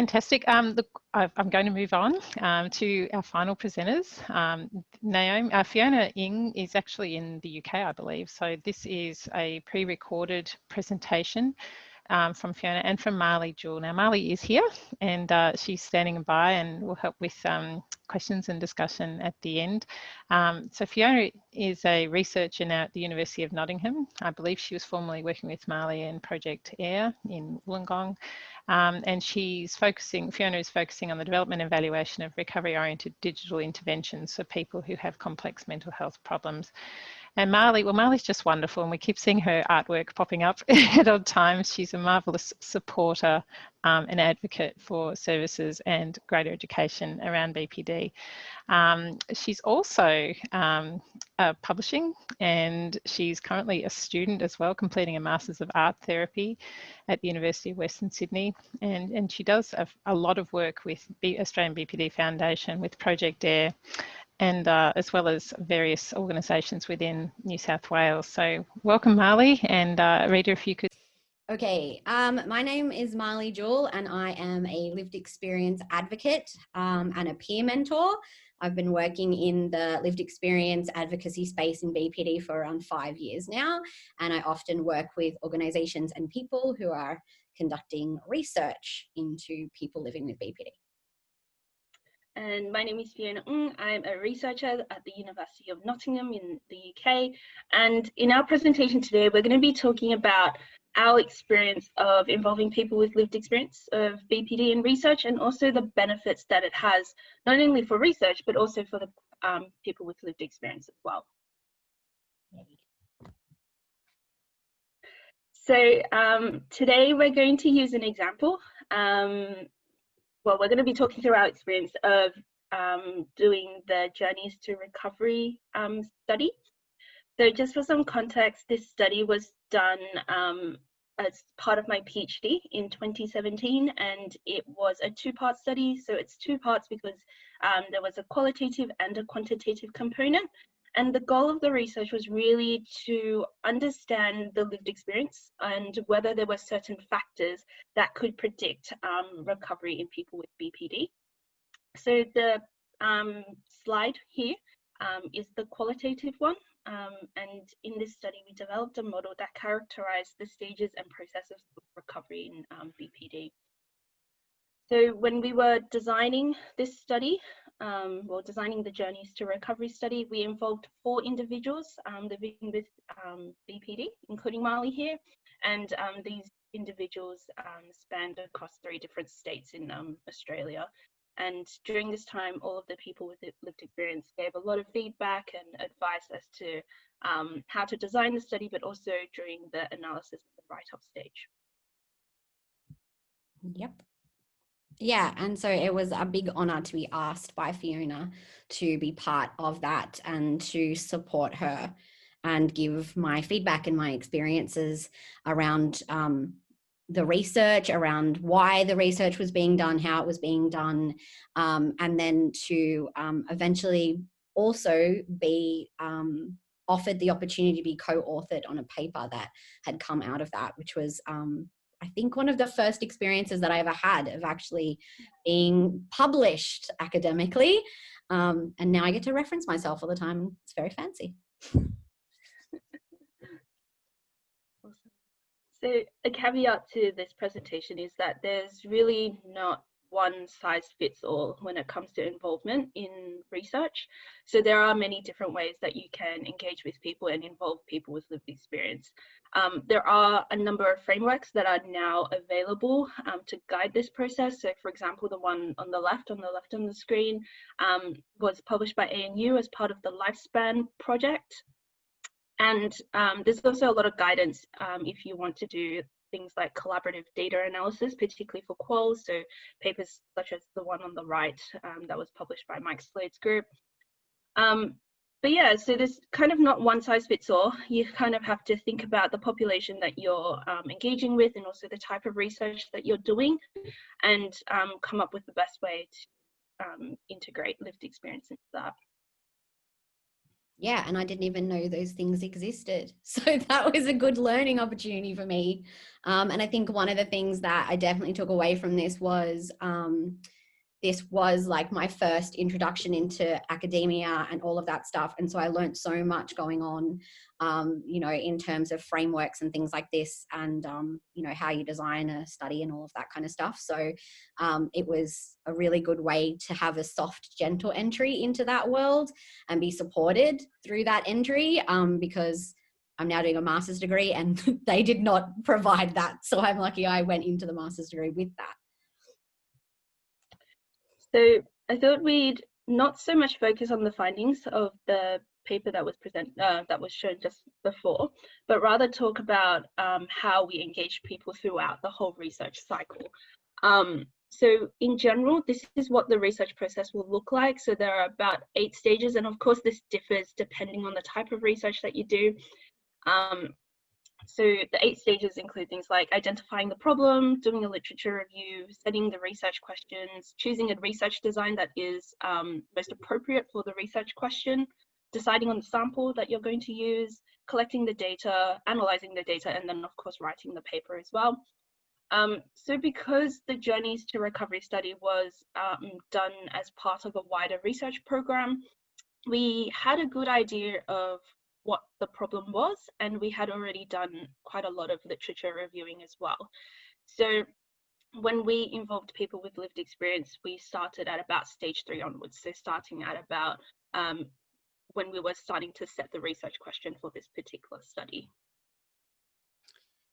Fantastic. Look, I'm going to move on to our final presenters. Fiona Ng is actually in the UK, I believe. So this is a pre-recorded presentation from Fiona and from Mahlie Jewell. Now, Mahlie is here and she's standing by and will help with questions and discussion at the end. So Fiona is a researcher now at the University of Nottingham. I believe she was formerly working with Mahlie in Project AIR in Wollongong. And Fiona is focusing on the development and evaluation of recovery-oriented digital interventions for people who have complex mental health problems. And Mahlie's just wonderful, and we keep seeing her artwork popping up at odd times. She's a marvellous supporter and advocate for services and greater education around BPD. She's also publishing, and she's currently a student as well, completing a Masters of Art Therapy at the University of Western Sydney. And she does a lot of work with the Australian BPD Foundation, with Project AIR, and as well as various organisations within New South Wales. So welcome, Mahlie, and Rita, if you could. Okay, my name is Mahlie Jewell and I am a lived experience advocate and a peer mentor. I've been working in the lived experience advocacy space in BPD for around 5 years now, and I often work with organisations and people who are conducting research into people living with BPD. And my name is Fiona Ng. I'm a researcher at the University of Nottingham in the UK. And in our presentation today, we're going to be talking about our experience of involving people with lived experience of BPD in research, and also the benefits that it has, not only for research, but also for the people with lived experience as well. So today we're going to use an example. Well, we're going to be talking through our experience of doing the Journeys to Recovery study. So just for some context, this study was done as part of my PhD in 2017, and it was a two-part study. So it's two parts because there was a qualitative and a quantitative component. And the goal of the research was really to understand the lived experience and whether there were certain factors that could predict recovery in people with BPD. So the slide here is the qualitative one. And in this study, we developed a model that characterized the stages and processes of recovery in BPD. So when we were designing this study, designing the Journeys to Recovery study, we involved 4 individuals living with BPD, including Mahlie here, and these individuals spanned across 3 different states in Australia. And during this time, all of the people with lived experience gave a lot of feedback and advice as to how to design the study, but also during the analysis of the write-up stage. Yep. Yeah, and so it was a big honour to be asked by Fiona to be part of that and to support her and give my feedback and my experiences around the research, around why the research was being done, how it was being done, and then to eventually also be offered the opportunity to be co-authored on a paper that had come out of that, which was I think one of the first experiences that I ever had of actually being published academically. And now I get to reference myself all the time. It's very fancy. So a caveat to this presentation is that there's really not one size fits all when it comes to involvement in research. So there are many different ways that you can engage with people and involve people with lived experience. There are a number of frameworks that are now available to guide this process. So for example, the one on the left on the screen was published by ANU as part of the Lifespan project. And there's also a lot of guidance if you want to do things like collaborative data analysis, particularly for quals, so papers such as the one on the right that was published by Mike Slade's group. But yeah, so there's kind of not one size fits all. You kind of have to think about the population that you're engaging with, and also the type of research that you're doing, and come up with the best way to integrate lived experience into that. Yeah, and I didn't even know those things existed. So that was a good learning opportunity for me. And I think one of the things that I definitely took away from this was like my first introduction into academia and all of that stuff. And so I learned so much going on, you know, in terms of frameworks and things like this, and, you know, how you design a study and all of that kind of stuff. So it was a really good way to have a soft, gentle entry into that world and be supported through that entry, because I'm now doing a master's degree and they did not provide that. So I'm lucky I went into the master's degree with that. So I thought we'd not so much focus on the findings of the paper that was shown just before, but rather talk about how we engage people throughout the whole research cycle. So in general, this is what the research process will look like. So there are about 8 stages, and of course this differs depending on the type of research that you do. So the 8 stages include things like identifying the problem, doing a literature review, setting the research questions, choosing a research design that is most appropriate for the research question, deciding on the sample that you're going to use, collecting the data, analyzing the data, and then of course writing the paper as well. So because the Journeys to Recovery study was done as part of a wider research program, we had a good idea of what the problem was, and we had already done quite a lot of literature reviewing as well. So when we involved people with lived experience, we started at about stage 3 onwards, so starting at about when we were starting to set the research question for this particular study.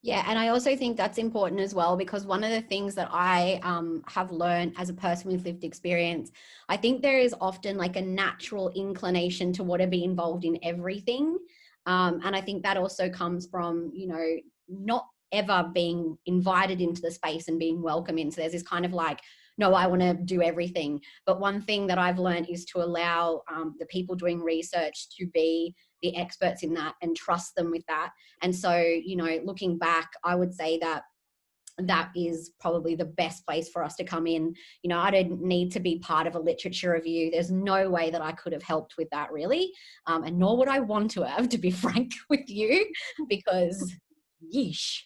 Yeah, and I also think that's important as well, because one of the things that I have learned as a person with lived experience, I think there is often like a natural inclination to want to be involved in everything. And I think that also comes from, you know, not ever being invited into the space and being welcome in. So there's this kind of like, no, I want to do everything. But one thing that I've learned is to allow the people doing research to be the experts in that and trust them with that. And so, you know, looking back, I would say that that is probably the best place for us to come in. You know, I didn't need to be part of a literature review. There's no way that I could have helped with that really. And nor would I want to have, to be frank with you, because yeesh.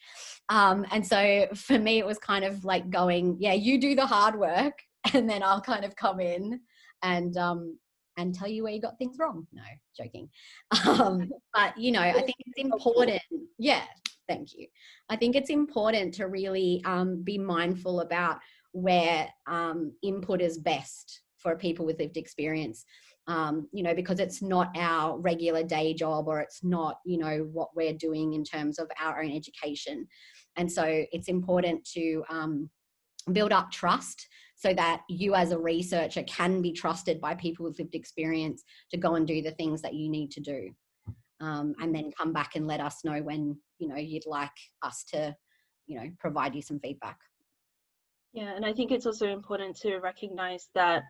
And so for me, it was kind of like going, yeah, you do the hard work and then I'll kind of come in and tell you where you got things wrong. No, joking. But, you know, I think it's important. Yeah, thank you. I think it's important to really be mindful about where input is best for people with lived experience, you know, because it's not our regular day job, or it's not, you know, what we're doing in terms of our own education. And so it's important to build up trust so that you as a researcher can be trusted by people with lived experience to go and do the things that you need to do. And then come back and let us know when, you know, you'd like us to, you know, provide you some feedback. Yeah, and I think it's also important to recognize that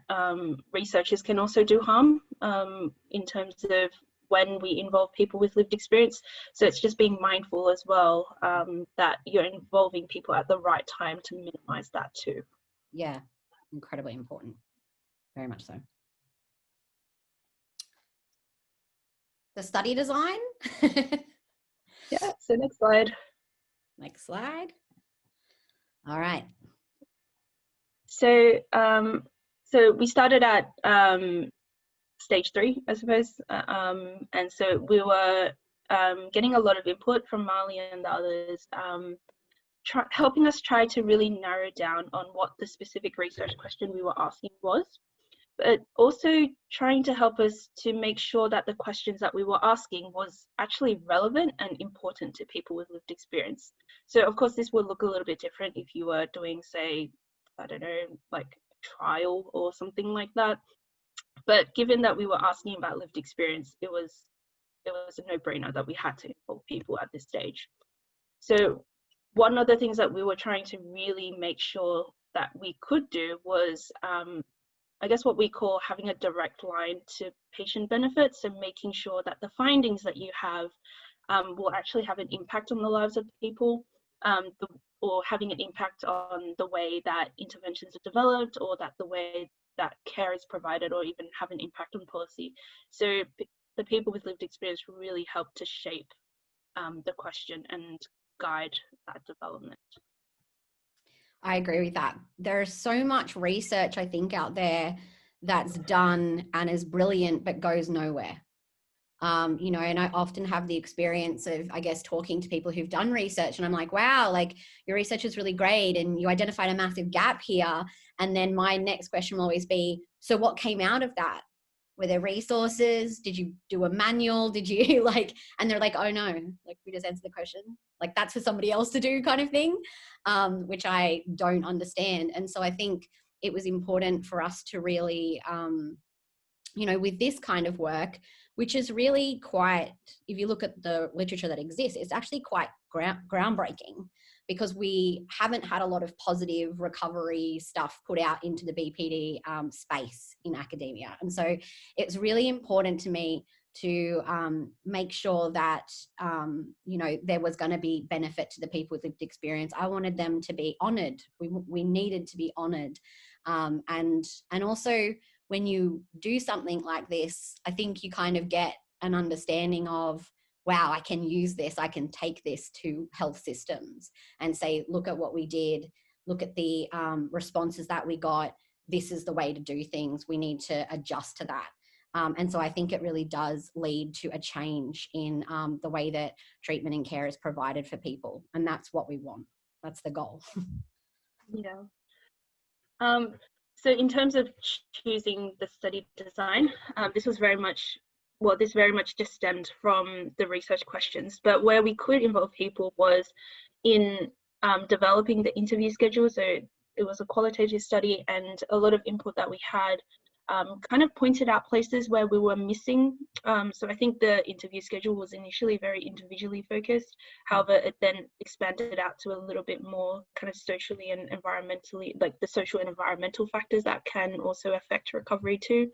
researchers can also do harm in terms of when we involve people with lived experience. So it's just being mindful as well that you're involving people at the right time to minimize that too. Yeah, incredibly important. Very much so. The study design. Yeah, so next slide. Next slide. All right. So, so we started at stage 3, I suppose, and so we were getting a lot of input from Mahlie and the others, helping us try to really narrow down on what the specific research question we were asking was, but also trying to help us to make sure that the questions that we were asking was actually relevant and important to people with lived experience. So of course this would look a little bit different if you were doing, say, I don't know, like a trial or something like that. But given that we were asking about lived experience, it was a no-brainer that we had to involve people at this stage. So one of the things that we were trying to really make sure that we could do was I guess what we call having a direct line to patient benefits, and making sure that the findings that you have will actually have an impact on the lives of people, or having an impact on the way that interventions are developed, or that the way that care is provided, or even have an impact on policy. So the people with lived experience really help to shape the question and guide that development. I agree with that. There's so much research, I think, out there that's done and is brilliant, but goes nowhere. You know, and I often have the experience of, I guess, talking to people who've done research, and I'm like, wow, like your research is really great and you identified a massive gap here. And then my next question will always be, so what came out of that? Were there resources? Did you do a manual? Did you like, and they're like, oh no, like we just answered the question. Like that's for somebody else to do kind of thing, which I don't understand. And so I think it was important for us to really, you know, with this kind of work, which is really quite, if you look at the literature that exists, it's actually quite groundbreaking, because we haven't had a lot of positive recovery stuff put out into the BPD space in academia. And so it's really important to me to make sure that, you know, there was going to be benefit to the people with lived experience. I wanted them to be honoured. We needed to be honoured. And also, when you do something like this, I think you kind of get an understanding of, wow, I can use this, I can take this to health systems and say, look at what we did, look at the responses that we got, this is the way to do things, we need to adjust to that. And so I think it really does lead to a change in the way that treatment and care is provided for people. And that's what we want. That's the goal. Yeah. So in terms of choosing the study design, this very much just stemmed from the research questions, but where we could involve people was in developing the interview schedule. So it was a qualitative study, and a lot of input that we had kind of pointed out places where we were missing. So I think the interview schedule was initially very individually focused. However, it then expanded out to a little bit more kind of socially and environmentally, like the social and environmental factors that can also affect recovery too.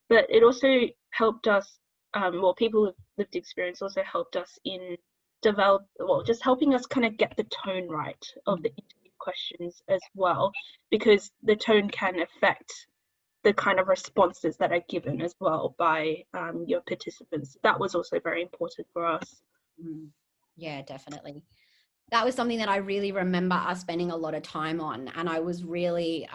But it also helped us, people with lived experience also helped us in just helping us kind of get the tone right of the interview questions as well, because the tone can affect the kind of responses that are given as well by your participants. That was also very important for us. Yeah, definitely. That was something that I really remember us spending a lot of time on, and I was really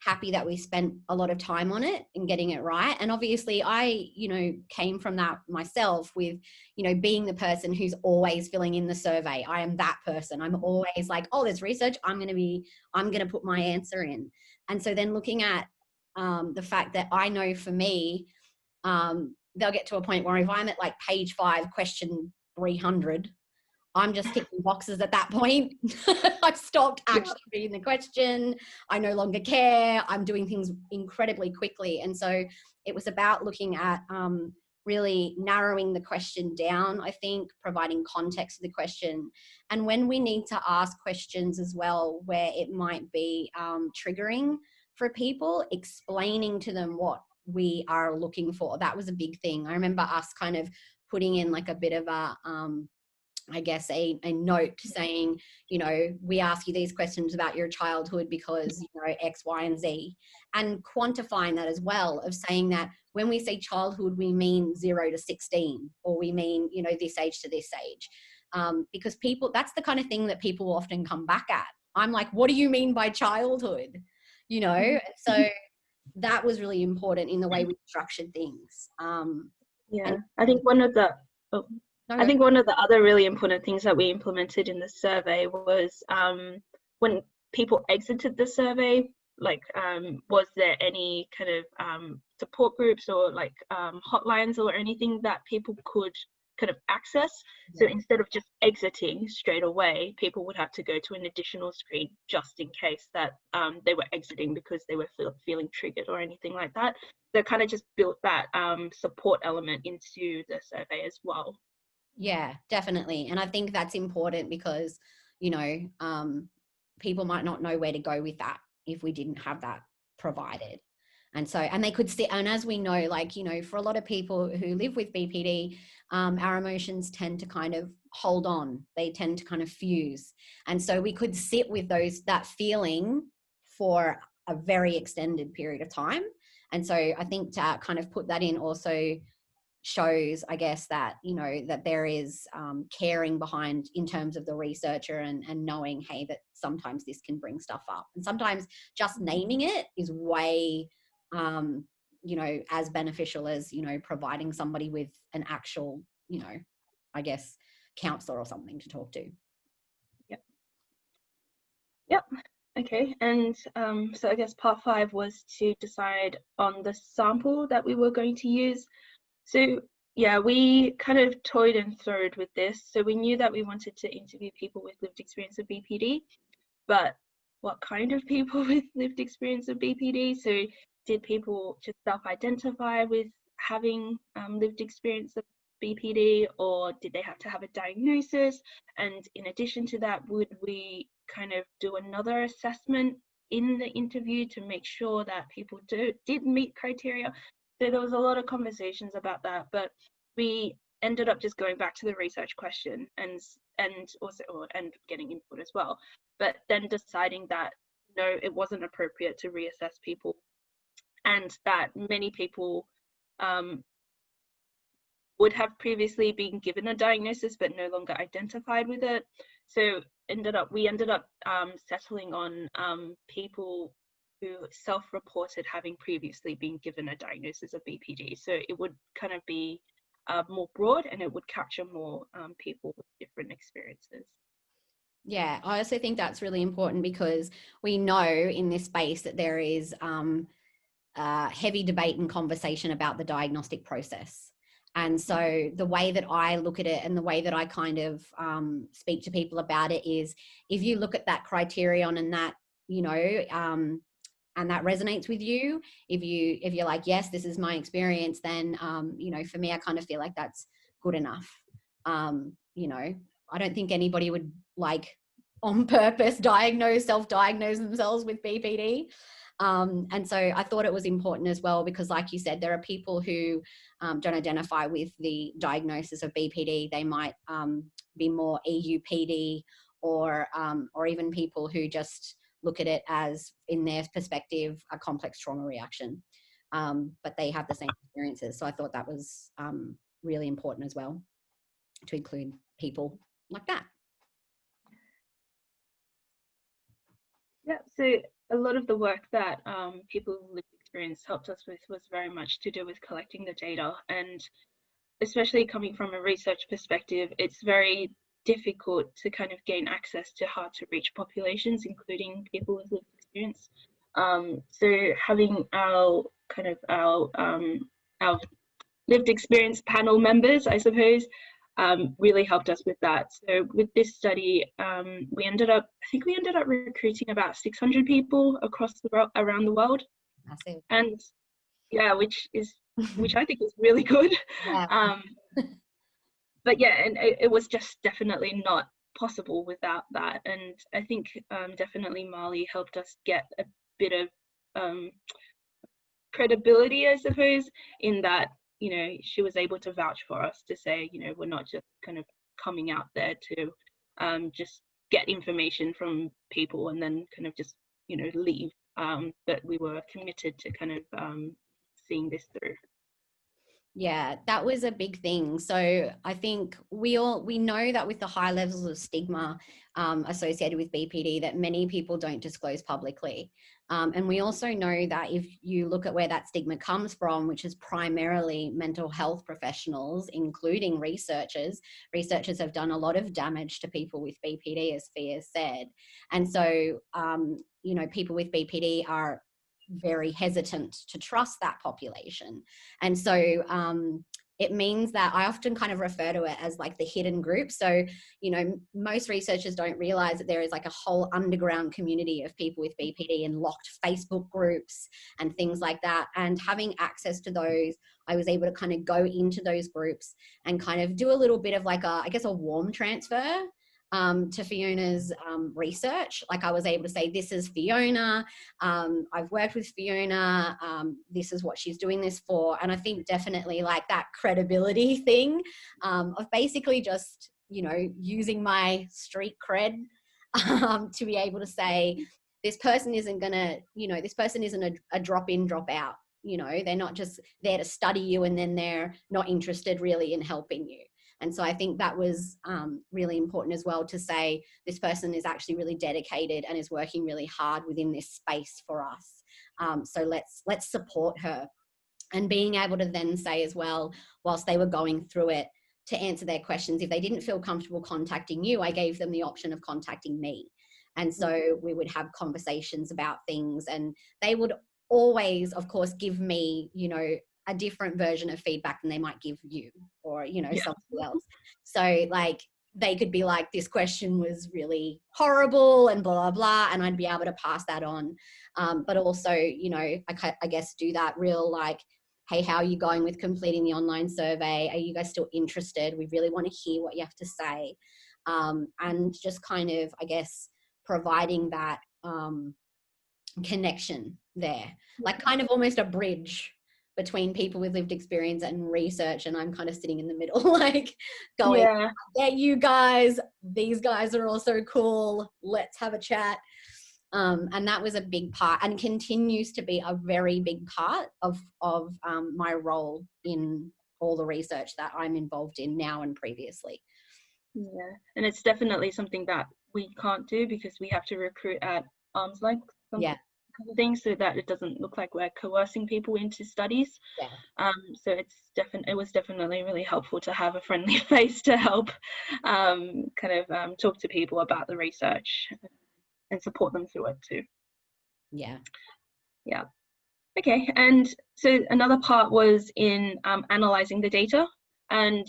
happy that we spent a lot of time on it and getting it right. And obviously I, you know, came from that myself with, you know, being the person who's always filling in the survey. I am that person. I'm always like, oh, there's research, I'm going to put my answer in. And so then looking at the fact that I know for me, they'll get to a point where if I'm at like page 5, question 300, I'm just ticking boxes at that point. I've stopped actually reading the question. I no longer care. I'm doing things incredibly quickly. And so it was about looking at really narrowing the question down, I think, providing context to the question. And when we need to ask questions as well, where it might be triggering for people, explaining to them what we are looking for. That was a big thing. I remember us kind of putting in like a bit of a, I guess, a note saying, you know, we ask you these questions about your childhood because, you know, X, Y, and Z, and quantifying that as well, of saying that when we say childhood, we mean 0 to 16, or we mean, you know, this age to this age. Because people, that's the kind of thing that people often come back at. I'm like, what do you mean by childhood? You know, so that was really important in the way we structured things. I think one of the other really important things that we implemented in the survey was when people exited the survey, like was there any kind of support groups or like hotlines or anything that people could kind of access? So instead of just exiting straight away, people would have to go to an additional screen just in case that they were exiting because they were feeling triggered or anything like that. So kind of just built that support element into the survey as well. Yeah, definitely. And I think that's important because, you know, people might not know where to go with that if we didn't have that provided. And so, and they could sit, and as we know, like, you know, for a lot of people who live with BPD, our emotions tend to kind of hold on. They tend to kind of fuse. And so we could sit with that feeling for a very extended period of time. And so I think to kind of put that in also shows, I guess, that, you know, that there is caring behind in terms of the researcher, and knowing, hey, that sometimes this can bring stuff up, and sometimes just naming it is way you know, as beneficial as, you know, providing somebody with an actual, you know, I guess, counselor or something to talk to. Yep. Okay, and so I guess part 5 was to decide on the sample that we were going to use. So yeah, we kind of toyed and throwed with this. So we knew that we wanted to interview people with lived experience of BPD, but what kind of people with lived experience of BPD? So did people just self-identify with having lived experience of BPD, or did they have to have a diagnosis? And in addition to that, would we kind of do another assessment in the interview to make sure that people did meet criteria? So there was a lot of conversations about that, but we ended up just going back to the research question and getting input as well, but then deciding that no, it wasn't appropriate to reassess people, and that many people would have previously been given a diagnosis but no longer identified with it. So we ended up settling on people who self-reported having previously been given a diagnosis of BPD. So it would kind of be more broad, and it would capture more people with different experiences. Yeah, I also think that's really important, because we know in this space that there is heavy debate and conversation about the diagnostic process. And so the way that I look at it, and the way that I kind of speak to people about it, is if you look at that criterion and that, you know, and that resonates with you, if you're like, yes, this is my experience, then, you know, for me, I kind of feel like that's good enough. You know, I don't think anybody would, like, on purpose self-diagnose themselves with BPD. And so I thought it was important as well, because like you said, there are people who don't identify with the diagnosis of BPD. They might be more EUPD, or even people who just look at it as, in their perspective, a complex trauma reaction. But they have the same experiences. So I thought that was really important as well, to include people like that. Yeah, so a lot of the work that people with experience helped us with was very much to do with collecting the data, and especially coming from a research perspective, it's very difficult to kind of gain access to hard to reach populations, including people with lived experience. So having our lived experience panel members, I suppose, really helped us with that. So with this study, we ended up recruiting about 600 people around the world. Massive. And yeah, which I think is really good. Yeah. But yeah, and it was just definitely not possible without that. And I think definitely Mahlie helped us get a bit of credibility, I suppose, in that, you know, she was able to vouch for us, to say, you know, we're not just kind of coming out there to just get information from people and then kind of just, you know, leave, that we were committed to kind of seeing this through. Yeah, that was a big thing. So I think we know that with the high levels of stigma associated with BPD, that many people don't disclose publicly. And we also know that if you look at where that stigma comes from, which is primarily mental health professionals, including researchers have done a lot of damage to people with BPD, as Fia said. And so, you know, people with BPD are very hesitant to trust that population. And so it means that I often kind of refer to it as like the hidden group. So, you know, most researchers don't realize that there is like a whole underground community of people with BPD in locked Facebook groups and things like that. And having access to those, I was able to kind of go into those groups and kind of do a little bit of like a warm transfer to Fiona's research. Like, I was able to say, this is Fiona, I've worked with Fiona, this is what she's doing this for. And I think definitely like that credibility thing of basically just, you know, using my street cred to be able to say, this person isn't gonna, you know, this person isn't a drop in, drop out. you know, they're not just there to study you and then they're not interested really in helping you. And so I think that was really important as well, to say this person is actually really dedicated and is working really hard within this space for us. So let's support her. And being able to then say as well, whilst they were going through it, to answer their questions, if they didn't feel comfortable contacting you, I gave them the option of contacting me. And so we would have conversations about things, and they would always, of course, give me, you know, a different version of feedback than they might give you, or, you know, something else. So like, they could be like, this question was really horrible and blah, blah, blah, and I'd be able to pass that on. But also, you know, I guess do that real like, hey, how are you going with completing the online survey? Are you guys still interested? We really want to hear what you have to say. And just kind of, I guess, providing that connection there, like kind of almost a bridge between people with lived experience and research. And I'm kind of sitting in the middle, like going, yeah, you guys, these guys are also cool. Let's have a chat. And that was a big part, and continues to be a very big part of my role in all the research that I'm involved in now and previously. Yeah, and it's definitely something that we can't do because we have to recruit at arm's length. Things, so that it doesn't look like we're coercing people into studies. So it was definitely really helpful to have a friendly face to help talk to people about the research and support them through it too. Yeah. Okay, and so another part was in analyzing the data, and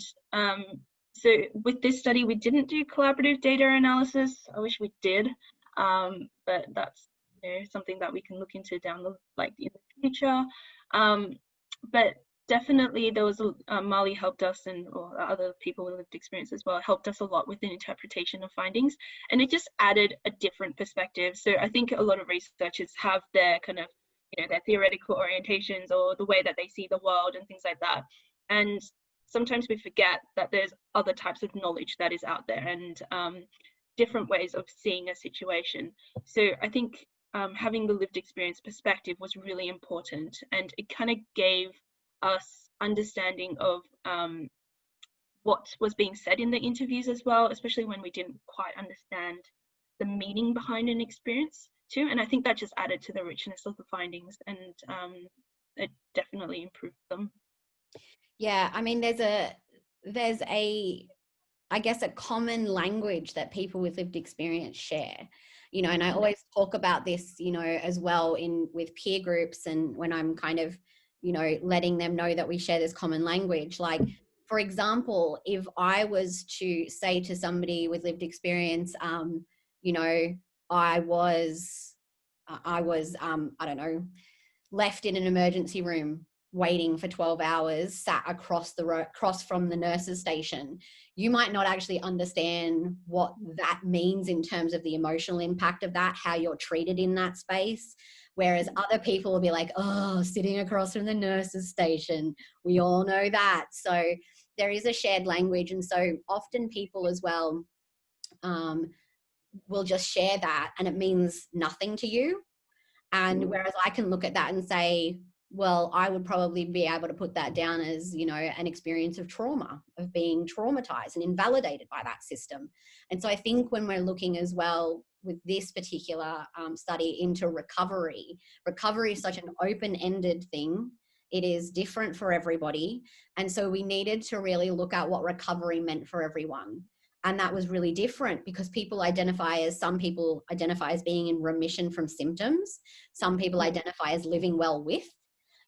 so with this study we didn't do collaborative data analysis. I wish we did, but that's, you know, something that we can look into in the future. But definitely there was Mahlie helped us, and or other people with lived experience as well helped us a lot with the interpretation of findings, and it just added a different perspective. So I think a lot of researchers have their kind of, you know, their theoretical orientations or the way that they see the world and things like that, and sometimes we forget that there's other types of knowledge that is out there, and different ways of seeing a situation. So I think having the lived experience perspective was really important, and it kind of gave us understanding of what was being said in the interviews as well, especially when we didn't quite understand the meaning behind an experience too. And I think that just added to the richness of the findings, and it definitely improved them. Yeah, I mean, there's a I guess a common language that people with lived experience share, you know, and I always talk about this, you know, as well with peer groups, and when I'm kind of, you know, letting them know that we share this common language. Like, for example, if I was to say to somebody with lived experience, you know, I was I don't know, left in an emergency room waiting for 12 hours, sat across from the nurse's station, you might not actually understand what that means in terms of the emotional impact of that, how you're treated in that space. Whereas other people will be like, oh, sitting across from the nurse's station, we all know that. So there is a shared language. And so often people as well will just share that, and it means nothing to you. And whereas I can look at that and say, well, I would probably be able to put that down as, you know, an experience of trauma, of being traumatized and invalidated by that system. And so I think when we're looking as well with this particular study into recovery is such an open-ended thing. It is different for everybody. And so we needed to really look at what recovery meant for everyone. And that was really different because some people identify as being in remission from symptoms. Some people identify as living well with,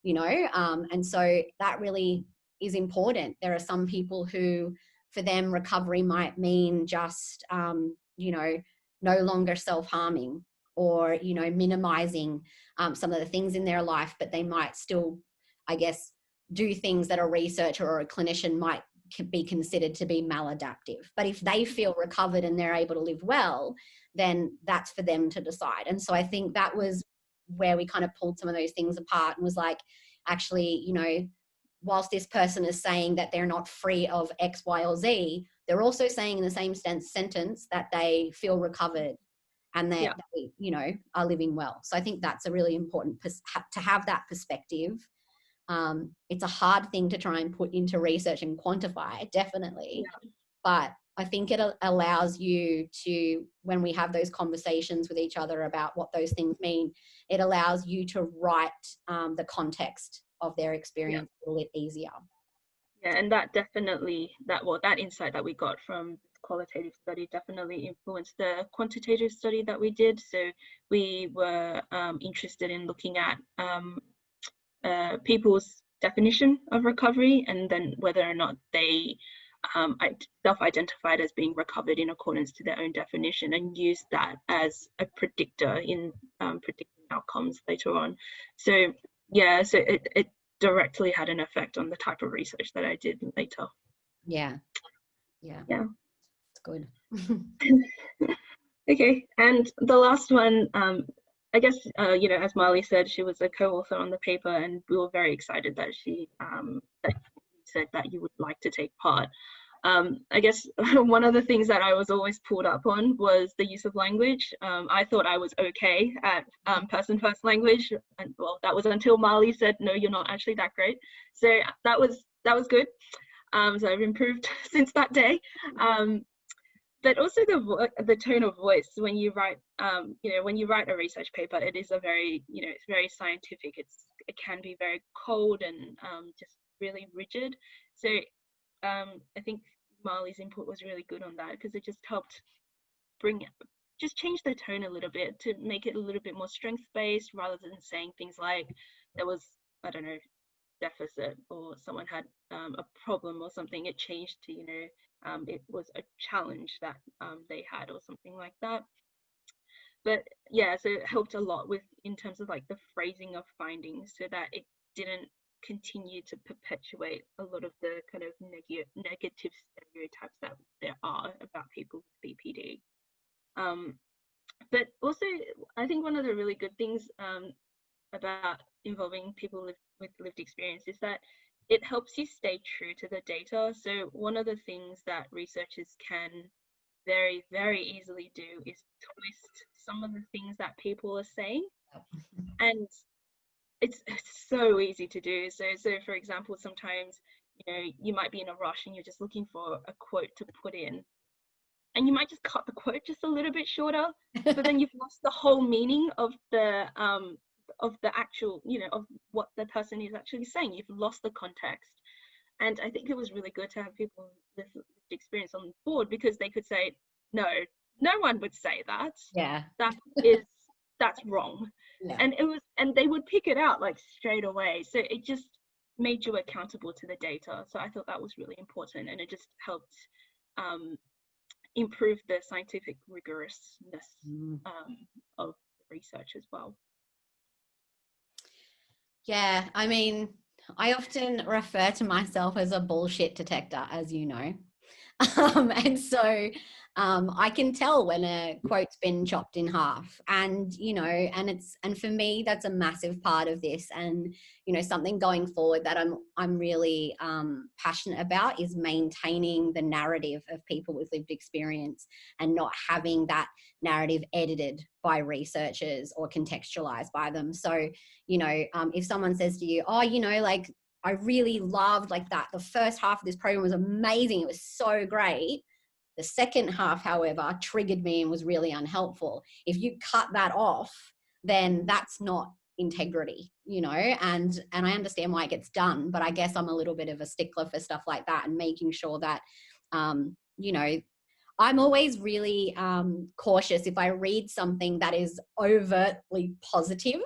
you know, and so that really is important. There are some people who, for them, recovery might mean just, you know, no longer self-harming, or, you know, minimizing some of the things in their life, but they might still, I guess, do things that a researcher or a clinician might be considered to be maladaptive. But if they feel recovered and they're able to live well, then that's for them to decide. And so I think that was where we kind of pulled some of those things apart and was like, actually, you know, whilst this person is saying that they're not free of X, Y, or Z, they're also saying in the same sentence that they feel recovered and that they, you know, are living well. So I think that's a really important to have that perspective It's a hard thing to try and put into research and quantify, definitely. Yeah. But I think it allows you to, when we have those conversations with each other about what those things mean, it allows you to write the context of their experience a little bit easier. Yeah, and that definitely, that insight that we got from qualitative study definitely influenced the quantitative study that we did. So we were interested in looking at people's definition of recovery, and then whether or not they self-identified as being recovered in accordance to their own definition, and use that as a predictor in predicting outcomes later on. So yeah, so it directly had an effect on the type of research that I did later. Yeah. It's good. Okay, and the last one, I guess, as Mahlie said, she was a co-author on the paper, and we were very excited that she said that you would like to take part. I guess one of the things that I was always pulled up on was the use of language. I thought I was okay at person-first language, and well, that was until Mahlie said, no, you're not actually that great. So that was good. So I've improved since that day. But also the tone of voice when you write, when you write a research paper, it is a very, it's very scientific. It can be very cold and just really rigid. So I think Mahlie's input was really good on that, because it just helped change the tone a little bit to make it a little bit more strength-based, rather than saying things like there was, I don't know, deficit, or someone had a problem or something. It changed to, it was a challenge that they had, or something like that. But yeah, so it helped a lot in terms of like the phrasing of findings, so that it didn't continue to perpetuate a lot of the kind of negative stereotypes that there are about people with BPD. But also, I think one of the really good things about involving people with lived experience is that it helps you stay true to the data. So one of the things that researchers can very, very easily do is twist some of the things that people are saying. And it's so easy to do. So for example, sometimes, you might be in a rush and you're just looking for a quote to put in, and you might just cut the quote just a little bit shorter, but then you've lost the whole meaning of the actual, of what the person is actually saying. You've lost the context. And I think it was really good to have people with experience on board, because they could say, no one would say that. Yeah. That's wrong. Yeah. And they would pick it out like straight away. So it just made you accountable to the data. So I thought that was really important, and it just helped improve the scientific rigorousness of research as well. Yeah, I mean, I often refer to myself as a bullshit detector, as you know. And so I can tell when a quote's been chopped in half, and and for me that's a massive part of this. And something going forward that I'm really passionate about is maintaining the narrative of people with lived experience, and not having that narrative edited by researchers or contextualized by them. So if someone says to you, oh, like, I really loved like that, the first half of this program was amazing, it was so great, the second half, however, triggered me and was really unhelpful. If you cut that off, then that's not integrity, and I understand why it gets done, but I guess I'm a little bit of a stickler for stuff like that, and making sure that, I'm always really cautious if I read something that is overtly positive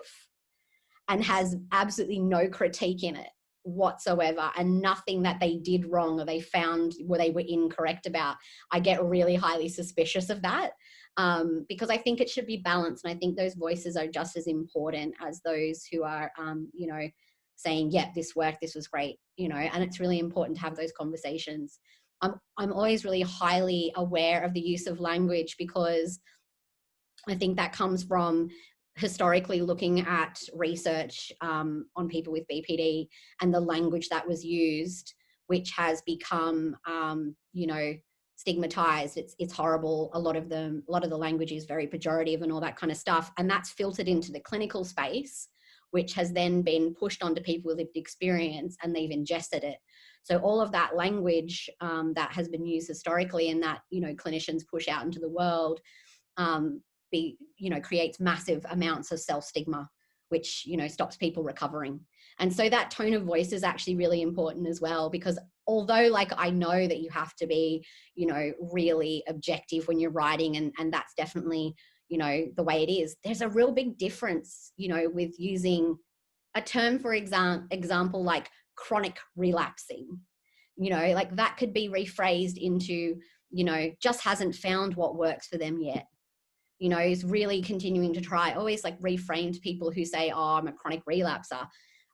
and has absolutely no critique in it whatsoever, and nothing that they did wrong or they found where they were incorrect about. I get really highly suspicious of that, because I think it should be balanced. And I think those voices are just as important as those who are, saying, yeah, this worked, this was great, and it's really important to have those conversations. I'm always really highly aware of the use of language, because I think that comes from historically looking at research on people with BPD and the language that was used, which has become, stigmatized. It's horrible. A lot of the language is very pejorative and all that kind of stuff. And that's filtered into the clinical space, which has then been pushed onto people with lived experience, and they've ingested it. So all of that language that has been used historically and that, you know, clinicians push out into the world, creates massive amounts of self-stigma, which, you know, stops people recovering. And so that tone of voice is actually really important as well, because although, like, I know that you have to be, you know, really objective when you're writing, and that's definitely, you know, the way it is, there's a real big difference, you know, with using a term, for example, like chronic relapsing. You know, like that could be rephrased into, you know, just hasn't found what works for them yet. You know, is really continuing to try, always like reframe to people who say, oh, I'm a chronic relapser.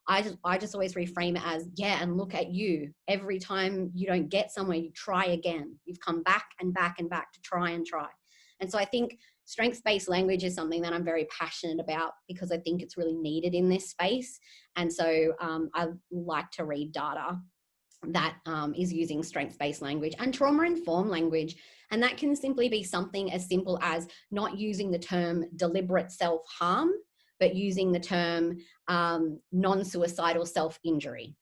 I just always reframe it as, yeah, and look at you. Every time you don't get somewhere, you try again. You've come back and back and back to try and try. And so I think strengths-based language is something that I'm very passionate about, because I think it's really needed in this space. And so I like to read data that is using strengths-based language and trauma-informed language. And that can simply be something as simple as not using the term deliberate self-harm, but using the term non-suicidal self-injury.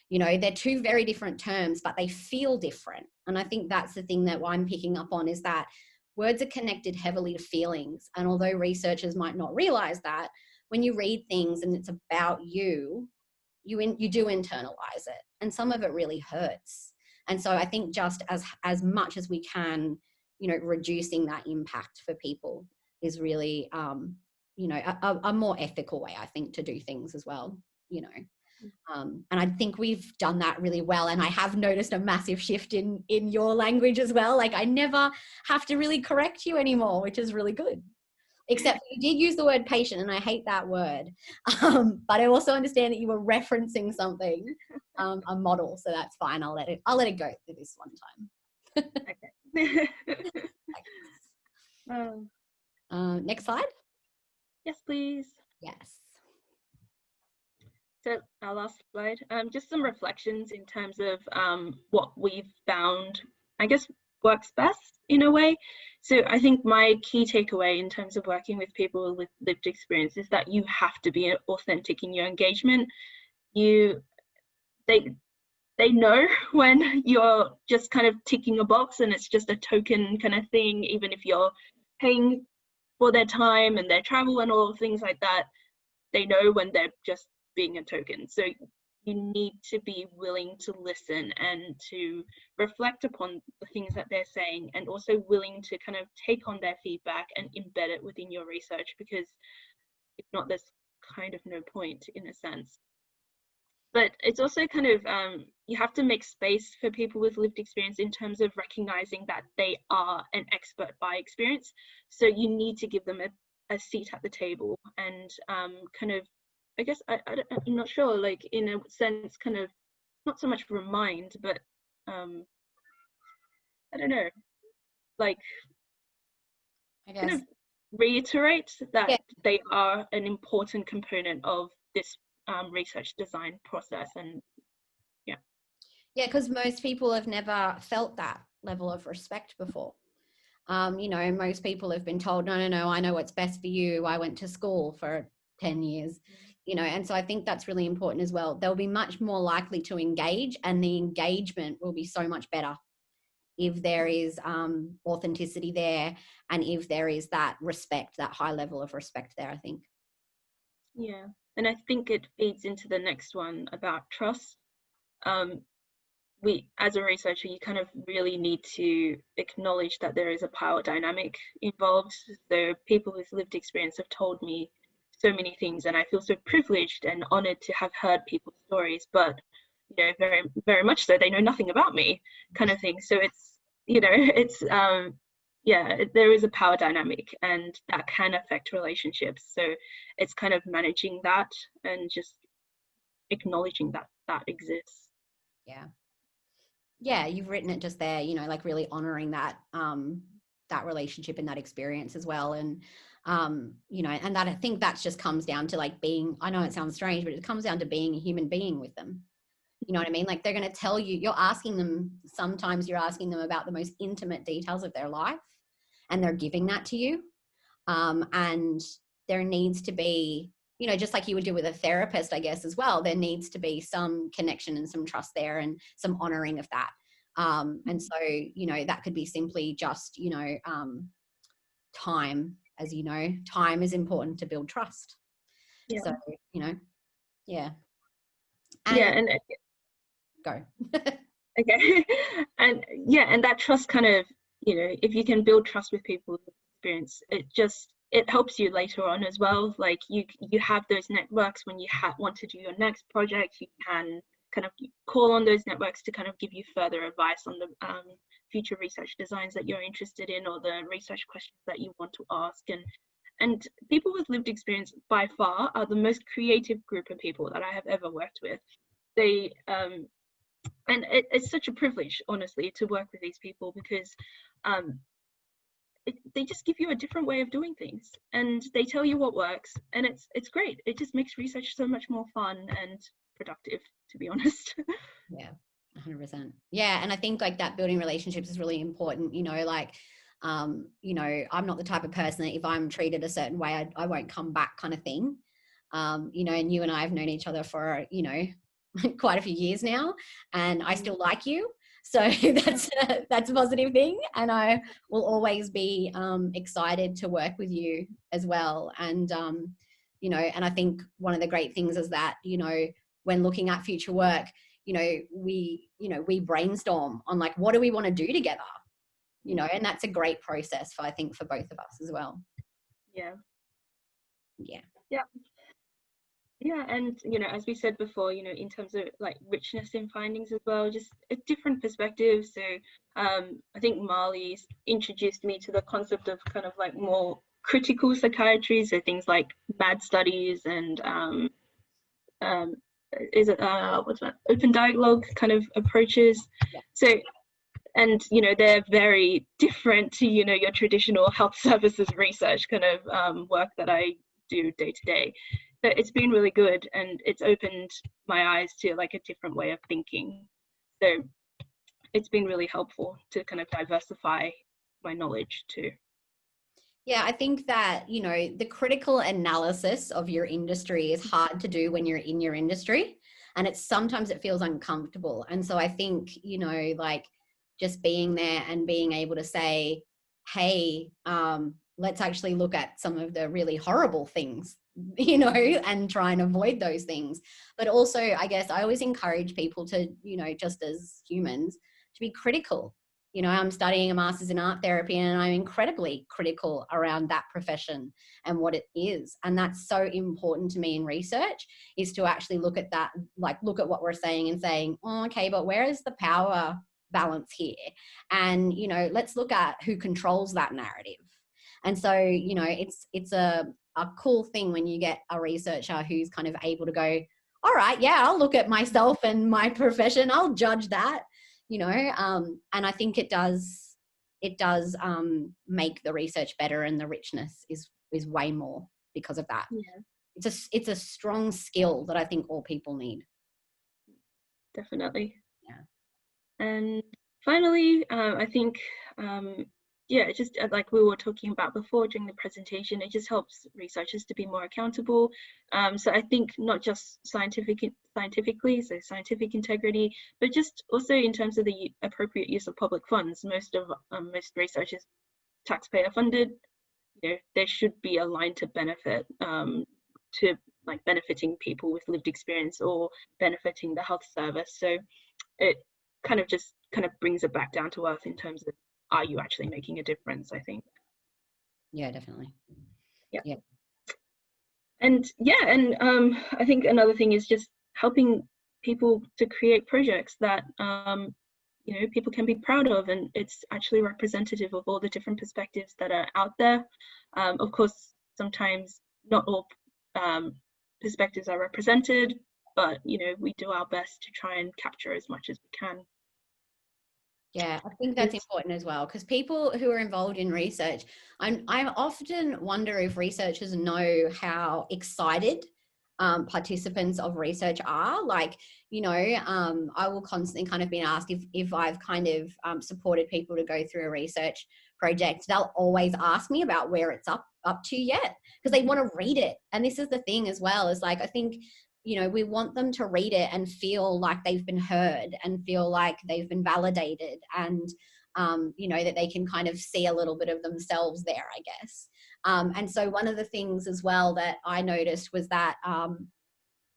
You know, they're two very different terms, but they feel different. And I think that's the thing that I'm picking up on, is that words are connected heavily to feelings. And although researchers might not realize that, when you read things and it's about you, you do internalize it, and some of it really hurts. And so I think just as much as we can, you know, reducing that impact for people is really, you know, a more ethical way, I think, to do things as well, you know. And I think we've done that really well. And I have noticed a massive shift in your language as well. Like, I never have to really correct you anymore, which is really good. Except you did use the word patient, and I hate that word. But I also understand that you were referencing something, a model, so that's fine. I'll let it go for this one time. Okay. Next slide. Yes, please. Yes. So our last slide, just some reflections in terms of what we've found, I guess, works best in a way. So I think my key takeaway in terms of working with people with lived experience is that you have to be authentic in your engagement. They know when you're just kind of ticking a box and it's just a token kind of thing, even if you're paying for their time and their travel and all things like that. They know when they're just being a token. So you need to be willing to listen and to reflect upon the things that they're saying, and also willing to kind of take on their feedback and embed it within your research, because if not, there's kind of no point in a sense. But it's also kind of, you have to make space for people with lived experience in terms of recognizing that they are an expert by experience. So you need to give them a seat at the table, and kind of, I guess, I'm not sure, like, in a sense, kind of, not so much remind, but I don't know, like, I guess, kind of reiterate that yeah, they are an important component of this research design process. And yeah, because most people have never felt that level of respect before. You know, most people have been told, no, I know what's best for you. I went to school for 10 years, you know, and so I think that's really important as well. They'll be much more likely to engage, and the engagement will be so much better if there is authenticity there, and if there is that respect, that high level of respect there, I think. Yeah, and I think it feeds into the next one about trust. We, as a researcher, you kind of really need to acknowledge that there is a power dynamic involved. So people with lived experience have told me so many things, and I feel so privileged and honored to have heard people's stories, but, you know, very, very much so, they know nothing about me, kind of thing. So it's, you know, it's, yeah, there is a power dynamic, and that can affect relationships. So it's kind of managing that and just acknowledging that that exists. Yeah, you've written it just there, you know, like really honoring that that relationship and that experience as well. And you know, and that, I think that just comes down to, like, being, I know it sounds strange, but it comes down to being a human being with them. You know what I mean? Like, they're going to tell you, sometimes you're asking them about the most intimate details of their life, and they're giving that to you. And there needs to be, you know, just like you would do with a therapist, I guess, as well, there needs to be some connection and some trust there and some honoring of that. And so, you know, that could be simply just, you know, time, as you know, time is important to build trust. Yeah. So, you know, yeah. And go. Okay. And yeah, and that trust kind of, you know, if you can build trust with people with experience, it helps you later on as well. Like you have those networks when you want to do your next project, you can kind of call on those networks to kind of give you further advice on the future research designs that you're interested in, or the research questions that you want to ask. And people with lived experience by far are the most creative group of people that I have ever worked with. They and it's such a privilege, honestly, to work with these people, because they just give you a different way of doing things, and they tell you what works, and it's great. It just makes research so much more fun and productive, to be honest. Yeah, 100%. Yeah, and I think like that building relationships is really important. You know, like, you know, I'm not the type of person that if I'm treated a certain way, I won't come back, kind of thing. You know, and you and I have known each other for, you know, quite a few years now, and I still like you. So that's a positive thing, and I will always be excited to work with you as well. And you know, and I think one of the great things is that, you know, when looking at future work, you know, we brainstorm on like, what do we want to do together, you know, and that's a great process for, I think, for both of us as well. Yeah. Yeah, and you know, as we said before, you know, in terms of like richness in findings as well, just a different perspective. So I think Mahlie introduced me to the concept of kind of like more critical psychiatry, so things like MAD studies and is it what's that, open dialogue kind of approaches. Yeah. So, and you know, they're very different to, you know, your traditional health services research kind of work that I do day to day. So it's been really good, and it's opened my eyes to like a different way of thinking. So it's been really helpful to kind of diversify my knowledge too. Yeah, I think that, you know, the critical analysis of your industry is hard to do when you're in your industry, and sometimes it feels uncomfortable. And so I think, you know, like just being there and being able to say, hey, let's actually look at some of the really horrible things, you know, and try and avoid those things. But also, I guess I always encourage people to, you know, just as humans, to be critical. You know, I'm studying a master's in art therapy, and I'm incredibly critical around that profession and what it is. And that's so important to me in research, is to actually look at that, like look at what we're saying and saying, oh, okay, but where is the power balance here? And, you know, let's look at who controls that narrative. And so, you know, it's a cool thing when you get a researcher who's kind of able to go, all right, yeah, I'll look at myself and my profession, I'll judge that. You know, and I think it does make the research better, and the richness is way more because of that. Yeah. It's a strong skill that I think all people need. Definitely. Yeah. And finally, I think yeah, just like we were talking about before during the presentation, it just helps researchers to be more accountable. So I think not just scientifically, so scientific integrity, but just also in terms of the appropriate use of public funds. Most research is taxpayer funded. You know, there should be a line to benefit, to like benefiting people with lived experience or benefiting the health service. So it kind of brings it back down to earth in terms of, are you actually making a difference, I think. Yeah, definitely. Yeah. And yeah, and I think another thing is just helping people to create projects that you know, people can be proud of, and it's actually representative of all the different perspectives that are out there. Of course, sometimes not all perspectives are represented, but you know, we do our best to try and capture as much as we can. Yeah, I think that's important as well, because people who are involved in research, I often wonder if researchers know how excited participants of research are. Like, you know, I will constantly kind of be asked if I've kind of supported people to go through a research project. They'll always ask me about where it's up up to yet, because they want to read it. And this is the thing as well, is like, I think, you know, we want them to read it and feel like they've been heard and feel like they've been validated, and you know, that they can kind of see a little bit of themselves there, I guess. And so one of the things as well that I noticed was that,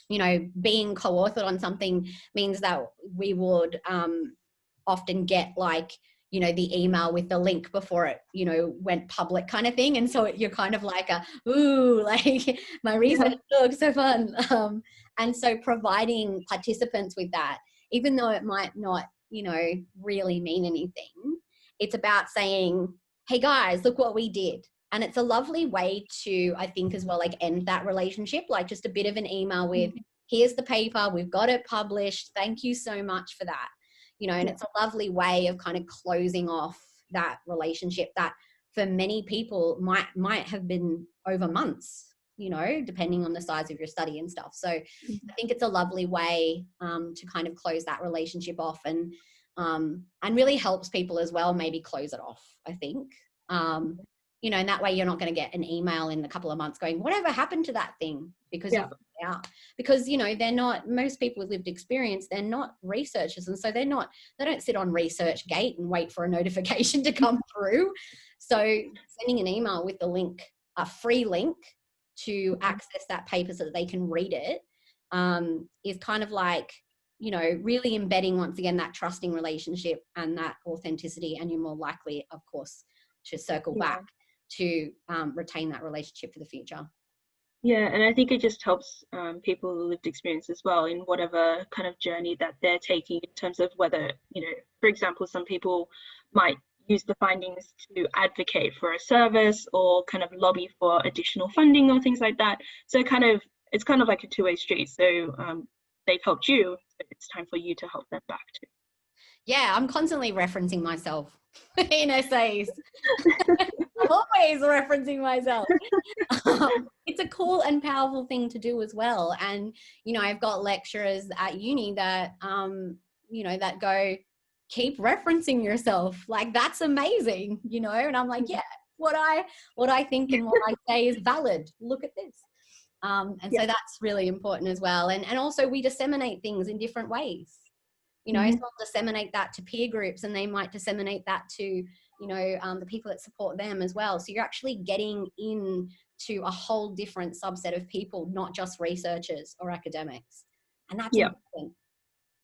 you know, being co-authored on something means that we would often get like, you know, the email with the link before it, you know, went public kind of thing. And so you're kind of like ooh, like my research looks so fun. And so providing participants with that, even though it might not, you know, really mean anything, it's about saying, hey guys, look what we did. And it's a lovely way to, I think as well, like end that relationship, like just a bit of an email with, here's the paper, we've got it published, thank you so much for that. You know, and it's a lovely way of kind of closing off that relationship that for many people might have been over months, you know, depending on the size of your study and stuff. So I think it's a lovely way to kind of close that relationship off, and really helps people as well maybe close it off, I think. You know, and that way you're not going to get an email in a couple of months going, whatever happened to that thing? Because you found out. Because, you know, they're not, most people with lived experience, they're not researchers. And so they don't sit on ResearchGate and wait for a notification to come through. So sending an email with the link, a free link to access that paper so that they can read it, is kind of like, you know, really embedding once again that trusting relationship and that authenticity. And you're more likely, of course, to circle back to retain that relationship for the future. Yeah, and I think it just helps people with lived experience as well in whatever kind of journey that they're taking, in terms of whether, you know, for example, some people might use the findings to advocate for a service or kind of lobby for additional funding or things like that. So it's kind of like a two-way street. So they've helped you, so it's time for you to help them back too. Yeah, I'm constantly referencing myself in essays. I'm always referencing myself. It's a cool and powerful thing to do as well. And, you know, I've got lecturers at uni that, you know, that go, keep referencing yourself. Like, that's amazing, you know? And I'm like, yeah, what I think and what I say is valid. Look at this. And so that's really important as well. And also we disseminate things in different ways. You know, so I'll disseminate that to peer groups, and they might disseminate that to, you know, the people that support them as well. So you're actually getting into a whole different subset of people, not just researchers or academics. And that's important.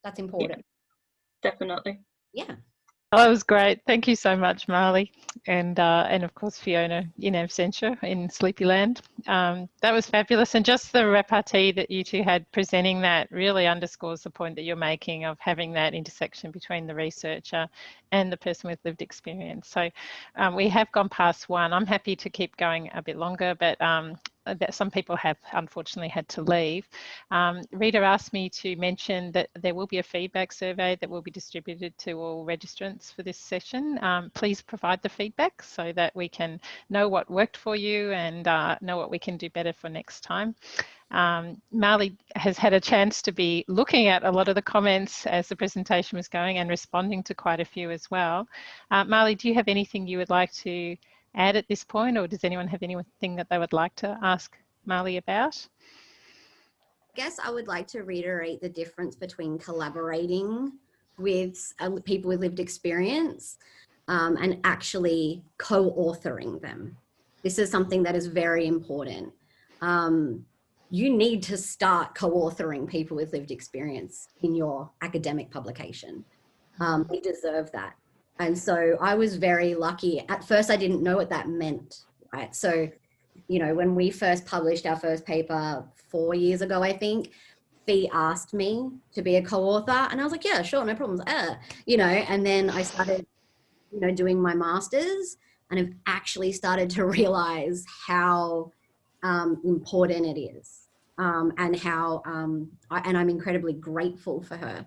That's important. Yeah, definitely. Yeah. Oh, that was great. Thank you so much, Mahlie. And of course, Fiona in absentia in Sleepyland. That was fabulous. And just the repartee that you two had presenting that really underscores the point that you're making of having that intersection between the researcher and the person with lived experience. So we have gone past 1. I'm happy to keep going a bit longer, but that some people have unfortunately had to leave. Rita asked me to mention that there will be a feedback survey that will be distributed to all registrants for this session. Please provide the feedback so that we can know what worked for you and know what we can do better for next time. Mahlie has had a chance to be looking at a lot of the comments as the presentation was going and responding to quite a few as well. Mahlie, do you have anything you would like to add at this point, or does anyone have anything that they would like to ask Mahlie about? I guess I would like to reiterate the difference between collaborating with people with lived experience and actually co-authoring them. This is something that is very important. You need to start co-authoring people with lived experience in your academic publication. They deserve that. And so I was very lucky. At first, I didn't know what that meant, right? So, you know, when we first published our first paper 4 years ago, I think, Fee asked me to be a co-author, and I was like, yeah, sure, no problems. You know, and then I started, you know, doing my master's, and I've actually started to realize how important it is, and how, and I'm incredibly grateful for her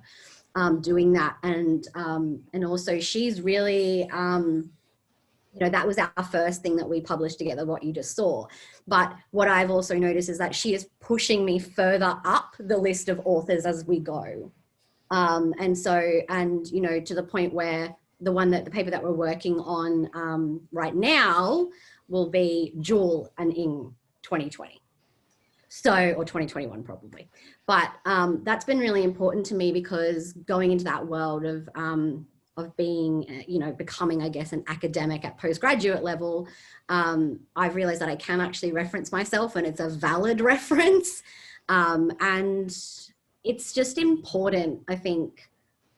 doing that. And also she's really, you know, that was our first thing that we published together, what you just saw. But what I've also noticed is that she is pushing me further up the list of authors as we go. And so, and, you know, to the point where the paper that we're working on right now, will be Jewell and Ing 2020. So, or 2021 probably. But that's been really important to me, because going into that world of being, you know, becoming, I guess, an academic at postgraduate level, I've realized that I can actually reference myself, and it's a valid reference. And it's just important, I think,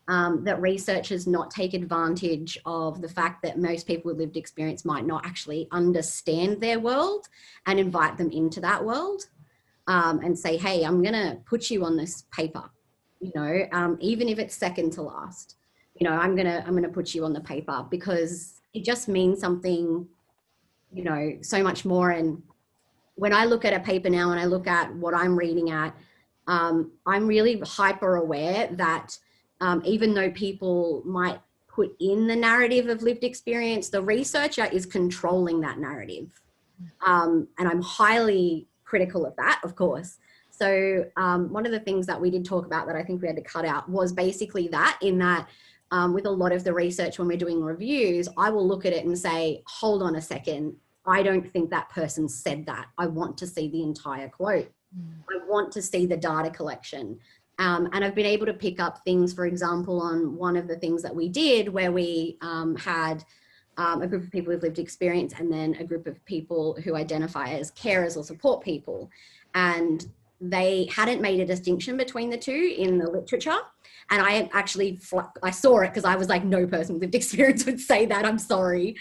that researchers not take advantage of the fact that most people with lived experience might not actually understand their world, and invite them into that world. And say, hey, I'm going to put you on this paper, you know, even if it's second to last, you know, I'm going to put you on the paper, because it just means something, you know, so much more. And when I look at a paper now, and I look at what I'm reading at, I'm really hyper aware that even though people might put in the narrative of lived experience, the researcher is controlling that narrative. And I'm highly critical of that, of course. So one of the things that we did talk about that I think we had to cut out was basically that, in that with a lot of the research, when we're doing reviews, I will look at it and say, hold on a second, I don't think that person said that. I want to see the entire quote. I want to see the data collection. And I've been able to pick up things, for example, on one of the things that we did, where we had a group of people with lived experience, and then a group of people who identify as carers or support people. And they hadn't made a distinction between the two in the literature. And I actually, I saw it, because I was like, no person with lived experience would say that, I'm sorry.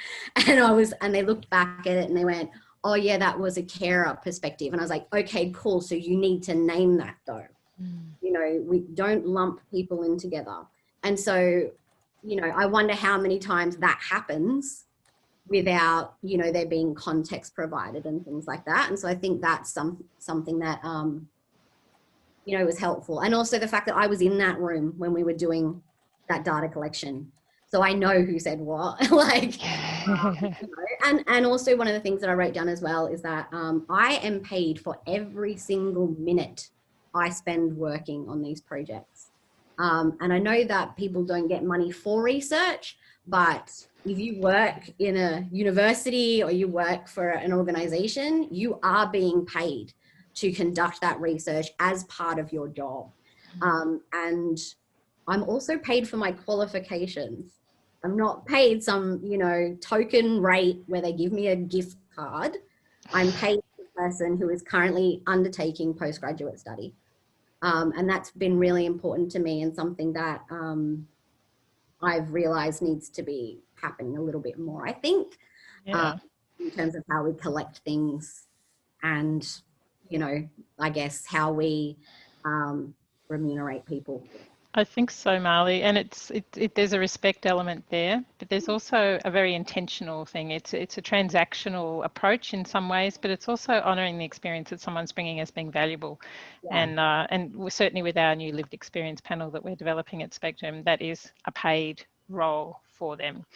And they looked back at it and they went, oh yeah, that was a carer perspective. And I was like, okay, cool. So you need to name that though. You know, we don't lump people in together. And so, you know, I wonder how many times that happens without, you know, there being context provided and things like that. And so I think that's something that, you know, was helpful. And also the fact that I was in that room when we were doing that data collection. So I know who said what, like, you know, and also one of the things that I wrote down as well is that I am paid for every single minute I spend working on these projects. And I know that people don't get money for research, but if you work in a university or you work for an organization, you are being paid to conduct that research as part of your job. And I'm also paid for my qualifications. I'm not paid some, you know, token rate where they give me a gift card. I'm paid the person who is currently undertaking postgraduate study. And that's been really important to me, and something that I've realized needs to be happening a little bit more, I think, in terms of how we collect things and, you know, I guess how we remunerate people. I think so, Mahlie, and there's a respect element there, but there's also a very intentional thing. It's a transactional approach in some ways, but it's also honouring the experience that someone's bringing as being valuable. Yeah. And we're certainly with our new lived experience panel that we're developing at Spectrum, that is a paid role for them.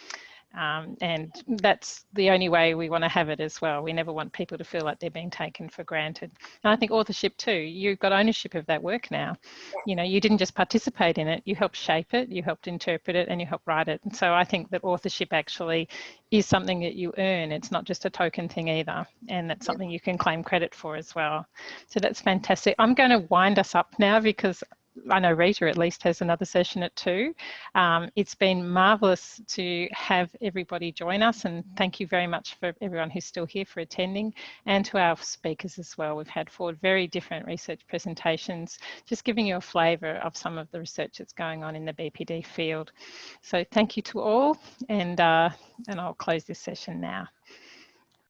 And that's the only way we want to have it as well. We never want people to feel like they're being taken for granted. And I think authorship too, you've got ownership of that work now. You know, you didn't just participate in it, you helped shape it, you helped interpret it, and you helped write it. And so I think that authorship actually is something that you earn. It's not just a token thing either. And that's something you can claim credit for as well. So that's fantastic. I'm going to wind us up now, because I know Rita at least has another session at 2. It's been marvellous to have everybody join us, and thank you very much for everyone who's still here for attending, and to our speakers as well. We've had 4 very different research presentations, just giving you a flavour of some of the research that's going on in the BPD field. So thank you to all, and I'll close this session now.